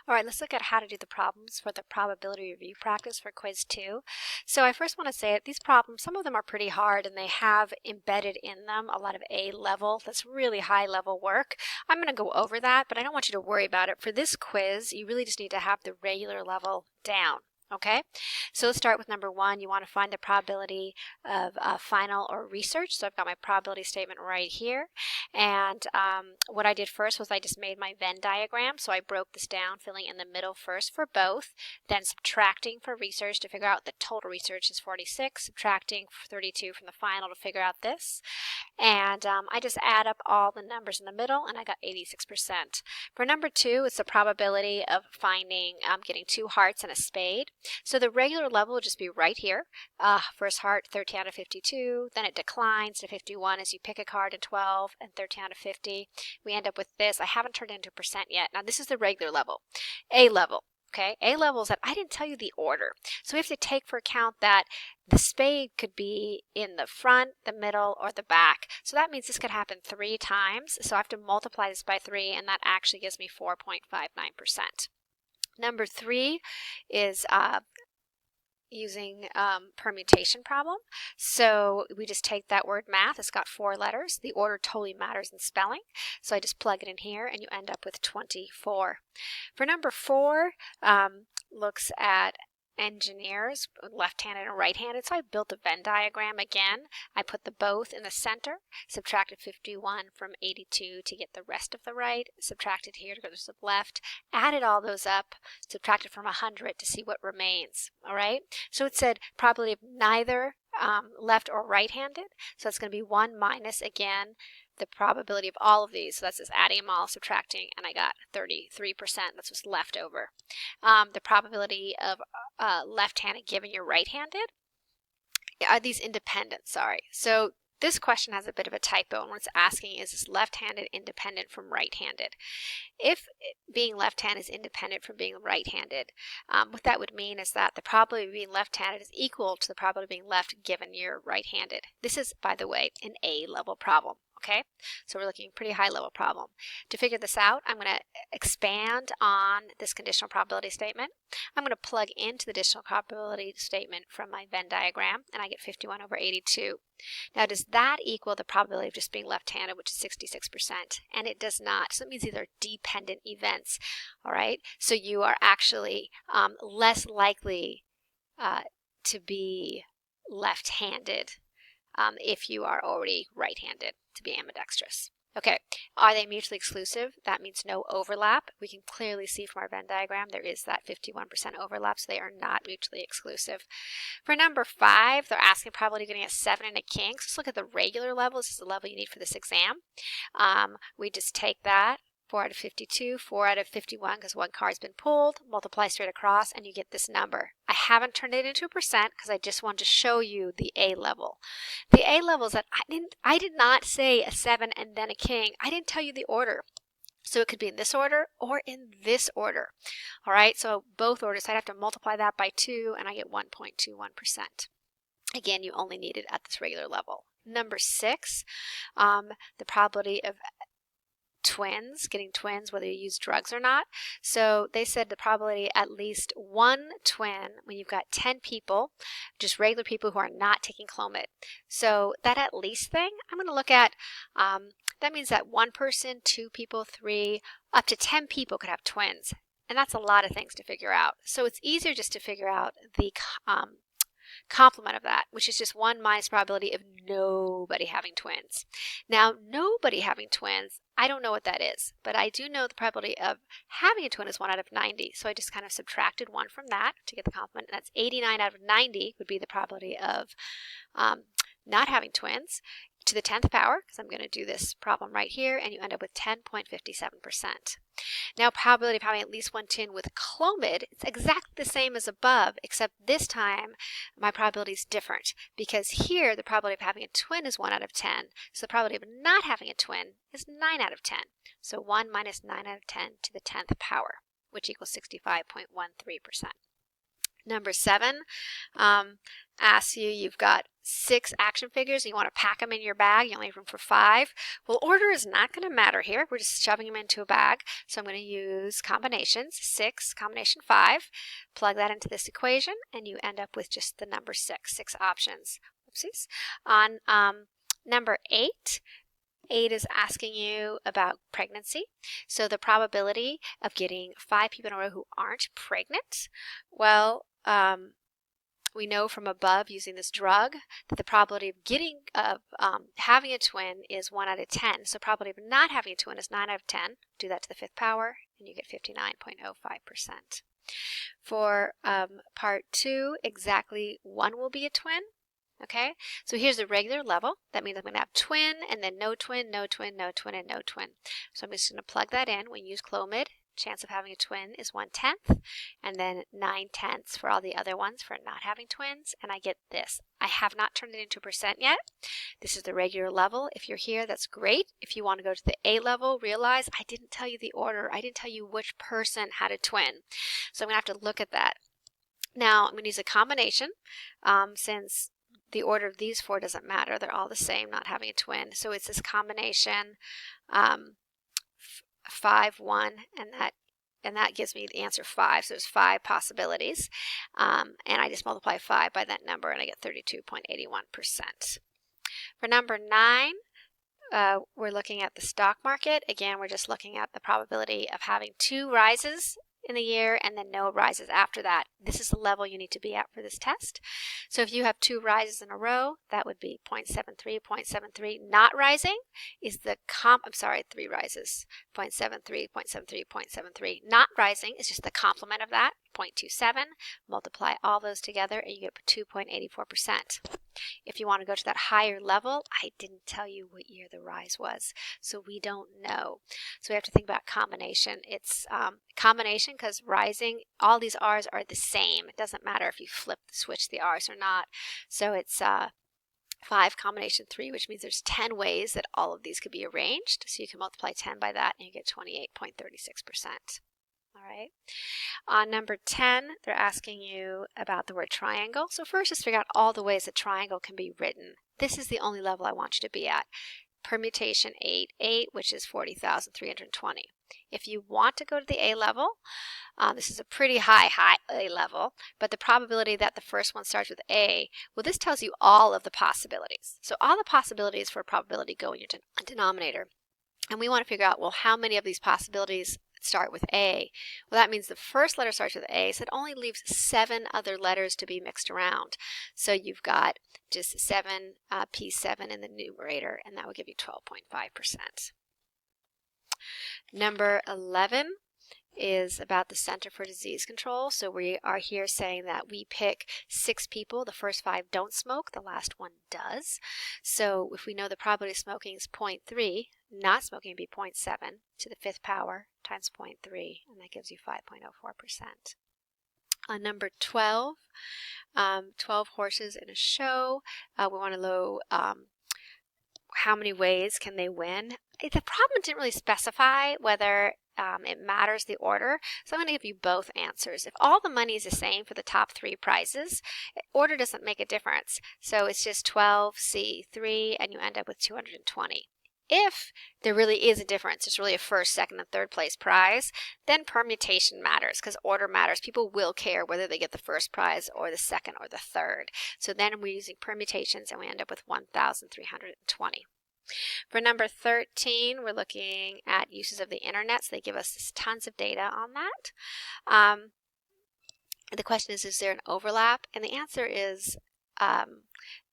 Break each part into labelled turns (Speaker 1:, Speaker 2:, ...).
Speaker 1: All right, let's look at how to do the problems for the probability review practice for quiz 2. So I first want to say that these problems, some of them are pretty hard and they have embedded in them a lot of A level, that's really high level work. I'm going to go over that, but I don't want you to worry about it. For this quiz, you really just need to have the regular level down. Okay, so let's start with number 1. You want to find the probability of final or research. So I've got my probability statement right here. And what I did first was I just made my Venn diagram. So I broke this down, filling in the middle first for both, then subtracting for research to figure out the total research is 46, subtracting 32 from the final to figure out this. And I just add up all the numbers in the middle and I got 86%. For number 2, it's the probability of finding, getting 2 hearts and a spade. So the regular level would just be right here. First heart, 13 out of 52. Then it declines to 51 as you pick a card in 12 and 13 out of 50. We end up with this. I haven't turned it into percent yet. Now this is the regular level. A level. Okay, A level is that I didn't tell you the order. So we have to take for account that the spade could be in the front, the middle, or the back. So that means this could happen 3 times. So I have to multiply this by 3, and that actually gives me 4.59%. Number 3 is using permutation problem. So we just take that word math. It's got 4 letters. The order totally matters in spelling. So I just plug it in here and you end up with 24. For number 4, looks at engineers, left-handed and right-handed. So I built a Venn diagram again. I put the both in the center, subtracted 51 from 82 to get the rest of the right, subtracted here to go to the left, added all those up, subtracted from 100 to see what remains. All right, so it said probability of neither left or right-handed, so it's going to be 1 minus, again, the probability of all of these. So that's just adding them all, subtracting, and I got 33%. That's what's left over. The probability of left-handed given you're right-handed. Are these independent? Sorry. So this question has a bit of a typo, and what it's asking is left-handed independent from right-handed? If being left-handed is independent from being right-handed, what that would mean is that the probability of being left-handed is equal to the probability of being left given you're right-handed. This is, by the way, an A-level problem. Okay, so we're looking at a pretty high level problem. To figure this out, I'm going to expand on this conditional probability statement. I'm going to plug into the additional probability statement from my Venn diagram, and I get 51 over 82. Now, does that equal the probability of just being left-handed, which is 66%? And it does not. So it means these are dependent events. All right, so you are actually less likely to be left-handed if you are already right-handed, to be ambidextrous. Okay, are they mutually exclusive? That means no overlap. We can clearly see from our Venn diagram there is that 51% overlap, so they are not mutually exclusive. For number 5, they're asking probability of getting a 7 and a king. So let's look at the regular level. This is the level you need for this exam. We just take that. 4 out of 52, 4 out of 51 because one card's been pulled, multiply straight across, and you get this number. I haven't turned it into a percent because I just wanted to show you the A level. The A level is that I did not say a 7 and then a king. I didn't tell you the order. So it could be in this order or in this order. All right, so both orders, I'd have to multiply that by 2 and I get 1.21%. Again, you only need it at this regular level. Number 6, the probability of getting twins, whether you use drugs or not. So they said the probability at least 1 twin when you've got 10 people, just regular people who are not taking Clomid. So that at least thing, I'm going to look at, that means that 1 person, 2 people, 3, up to 10 people could have twins. And that's a lot of things to figure out. So it's easier just to figure out the complement of that, which is just 1 minus probability of nobody having twins. Now, nobody having twins, I don't know what that is, but I do know the probability of having a twin is 1 out of 90. So I just kind of subtracted 1 from that to get the complement, and that's 89 out of 90 would be the probability of not having twins to the 10th power, because I'm going to do this problem right here, and you end up with 10.57%. Now, probability of having at least 1 twin with Clomid, it's exactly the same as above, except this time my probability is different, because here the probability of having a twin is 1 out of 10, so the probability of not having a twin is 9 out of 10. So 1 minus 9 out of 10 to the 10th power, which equals 65.13%. Number 7 asks you, you've got 6 action figures and you want to pack them in your bag. You only have room for 5. Well, order is not going to matter here. We're just shoving them into a bag. So I'm going to use combinations, 6, combination 5. Plug that into this equation and you end up with just the number 6 options. Oopsies. On number 8, 8 is asking you about pregnancy. So the probability of getting 5 people in a row who aren't pregnant, well, we know from above using this drug that the probability of having a twin is 1 out of 10. So probability of not having a twin is 9 out of 10. Do that to the 5th power and you get 59.05%. For part 2, exactly 1 will be a twin. Okay, so here's the regular level. That means I'm going to have twin and then no twin, no twin, no twin, and no twin. So I'm just going to plug that in. When you use Clomid, chance of having a twin is 1/10, and then 9/10 for all the other ones for not having twins, and I get this. I have not turned it into percent yet. This is the regular level. If you're here, that's great. If you want to go to the A level, realize I didn't tell you the order. I didn't tell you which person had a twin. So I'm going to have to look at that. Now, I'm going to use a combination since the order of these 4 doesn't matter. They're all the same, not having a twin. So it's this combination 5, 1, and that gives me the answer 5. So there's 5 possibilities. And I just multiply 5 by that number and I get 32.81%. For number 9, we're looking at the stock market. Again, we're just looking at the probability of having 2 rises in the year and then no rises after that. This is the level you need to be at for this test. So if you have 2 rises in a row, that would be 0.73, 0.73. Not rising is the 3 rises, 0.73, 0.73, 0.73. Not rising is just the complement of that, 0.27. Multiply all those together and you get 2.84%. If you want to go to that higher level, I didn't tell you what year the rise was, so we don't know. So we have to think about combination. It's combination because rising, all these R's are the same. It doesn't matter if you switch the R's or not. So it's 5 combination 3, which means there's 10 ways that all of these could be arranged. So you can multiply 10 by that and you get 28.36%. All right. On number 10, they're asking you about the word triangle. So first, just figure out all the ways a triangle can be written. This is the only level I want you to be at. Permutation 8, 8, which is 40,320. If you want to go to the A level, this is a pretty high A level, but the probability that the first one starts with A, well, this tells you all of the possibilities. So all the possibilities for a probability go in your denominator. And we want to figure out, well, how many of these possibilities start with A? Well, that means the first letter starts with A, so it only leaves 7 other letters to be mixed around. So you've got just 7 P7 in the numerator, and that will give you 12.5%. Number 11 is about the Center for Disease Control. So we are here saying that we pick 6 people. The first 5 don't smoke, the last one does. So if we know the probability of smoking is 0.3, not smoking would be 0.7 to the 5th power times 0.3, and that gives you 5.04%. On number 12, 12 horses in a show. We want to know how many ways can they win. The problem didn't really specify whether it matters the order, so I'm going to give you both answers. If all the money is the same for the top 3 prizes, order doesn't make a difference. So it's just 12, C3, and you end up with 220. If there really is a difference, it's really a first, second, and third place prize, then permutation matters because order matters. People will care whether they get the first prize or the second or the third. So then we're using permutations and we end up with 1,320. For number 13, we're looking at uses of the internet. So they give us tons of data on that. The question is there an overlap? And the answer is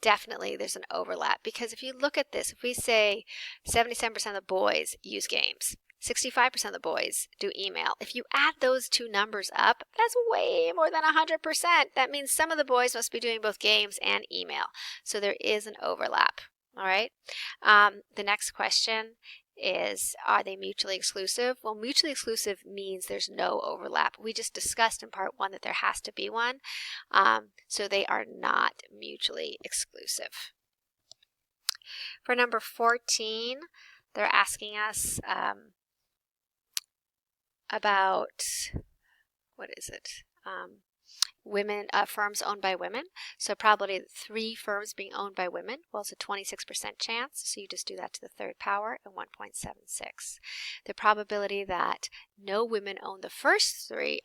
Speaker 1: definitely there's an overlap, because if you look at this, if we say 77% of the boys use games, 65% of the boys do email. If you add those 2 numbers up, that's way more than 100%. That means some of the boys must be doing both games and email. So there is an overlap. All right. The next question is, are they mutually exclusive? Well, mutually exclusive means there's no overlap. We just discussed in part 1 that there has to be one. So they are not mutually exclusive. For number 14, they're asking us about, what is it? firms owned by women. So probability of 3 firms being owned by women, well, it's a 26% chance. So you just do that to the 3rd power and 1.76. The probability that no women own the first 3,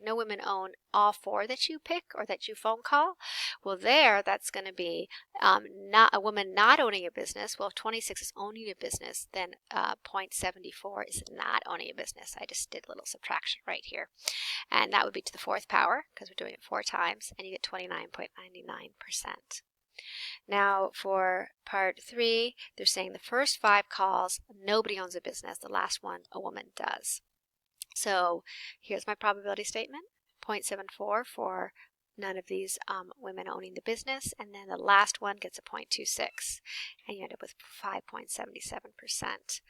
Speaker 1: no women own all 4 that you pick or that you phone call. Well, that's going to be not a woman not owning a business. Well, if 26 is owning a business, then 0.74 is not owning a business. I just did a little subtraction right here. And that would be to the 4th power because we're doing it 4 times, and you get 29.99%. Now for part 3, they're saying the first 5 calls, nobody owns a business. The last one, a woman does. So here's my probability statement, 0.74 for none of these women owning the business, and then the last one gets a 0.26, and you end up with 5.77%.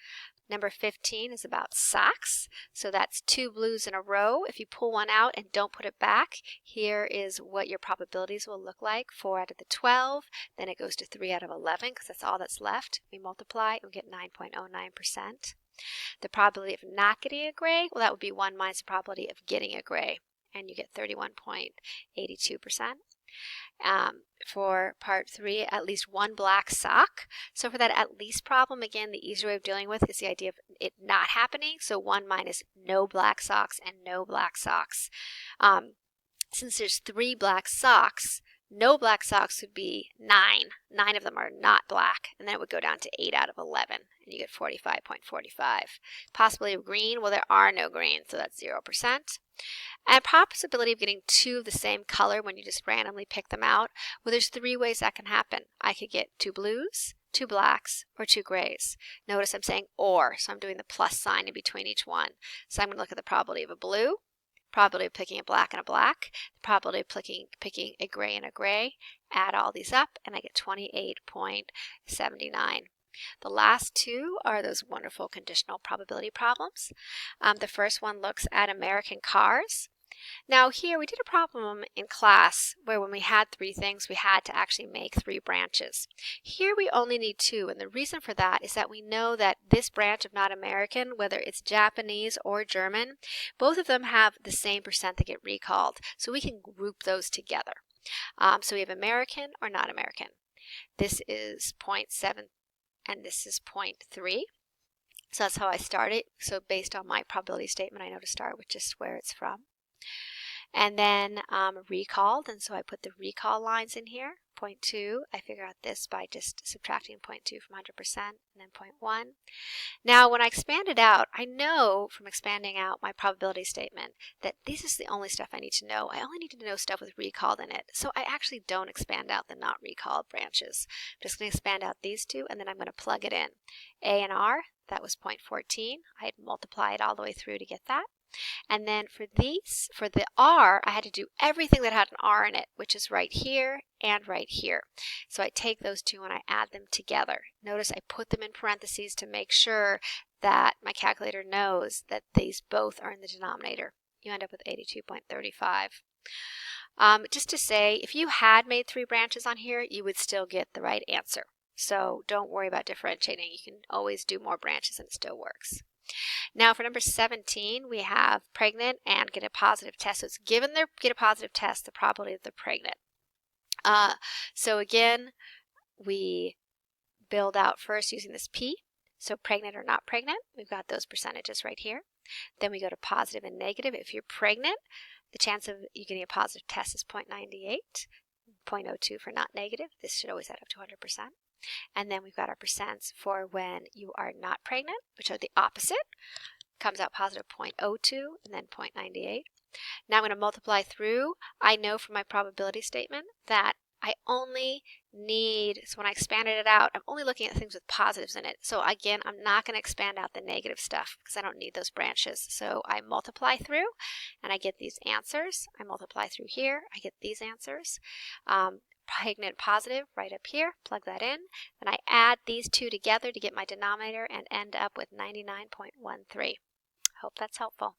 Speaker 1: Number 15 is about socks. So that's 2 blues in a row. If you pull one out and don't put it back, here is what your probabilities will look like. 4 out of the 12, then it goes to 3 out of 11 because that's all that's left. We multiply and we get 9.09%. The probability of not getting a gray, well, that would be 1 minus the probability of getting a gray, and you get 31.82%. For part 3, at least 1 black sock. So for that at least problem, again, the easier way of dealing with is the idea of it not happening. So 1 minus no black socks and no black socks. Since there's 3 black socks, no black socks would be 9. 9 of them are not black, and then it would go down to 8 out of 11, and you get 45.45. Possibility of green, well, there are no greens, so that's 0%. And possibility of getting 2 of the same color when you just randomly pick them out, well, there's 3 ways that can happen. I could get 2 blues, 2 blacks, or 2 grays. Notice I'm saying or, so I'm doing the plus sign in between each one. So I'm going to look at the probability of a blue, probability of picking a black and a black, the probability of picking a gray and a gray, add all these up, and I get 28.79. The last 2 are those wonderful conditional probability problems. The first one looks at American cars. Now here we did a problem in class where when we had 3 things, we had to actually make 3 branches. Here we only need 2, and the reason for that is that we know that this branch of not American, whether it's Japanese or German, both of them have the same percent that get recalled, so we can group those together. So we have American or not American. This is 0.7 and this is 0.3. So that's how I started. So based on my probability statement, I know to start with just where it's from. And then recalled, and so I put the recall lines in here. 0.2, I figure out this by just subtracting 0.2 from 100%, and then 0.1. Now when I expand it out, I know from expanding out my probability statement that this is the only stuff I need to know. I only need to know stuff with recalled in it. So I actually don't expand out the not recalled branches. I'm just going to expand out these 2, and then I'm going to plug it in. A and R, that was 0.14. I had multiplied all the way through to get that. And then for these, for the R, I had to do everything that had an R in it, which is right here and right here. So I take those 2 and I add them together. Notice I put them in parentheses to make sure that my calculator knows that these both are in the denominator. You end up with 82.35. Just to say, if you had made 3 branches on here, you would still get the right answer. So don't worry about differentiating. You can always do more branches and it still works. Now for number 17, we have pregnant and get a positive test. So it's given they get a positive test, the probability that they're pregnant. So again, we build out first using this P. So pregnant or not pregnant, we've got those percentages right here. Then we go to positive and negative. If you're pregnant, the chance of you getting a positive test is 0.98, 0.02 for not negative. This should always add up to 100%. And then we've got our percents for when you are not pregnant, which are the opposite. Comes out positive 0.02 and then 0.98. Now I'm going to multiply through. I know from my probability statement that I only need, so when I expanded it out, I'm only looking at things with positives in it. So again, I'm not going to expand out the negative stuff because I don't need those branches. So I multiply through and I get these answers. I multiply through here, I get these answers. Pregnant positive right up here, plug that in. Then I add these 2 together to get my denominator and end up with 99.13. Hope that's helpful.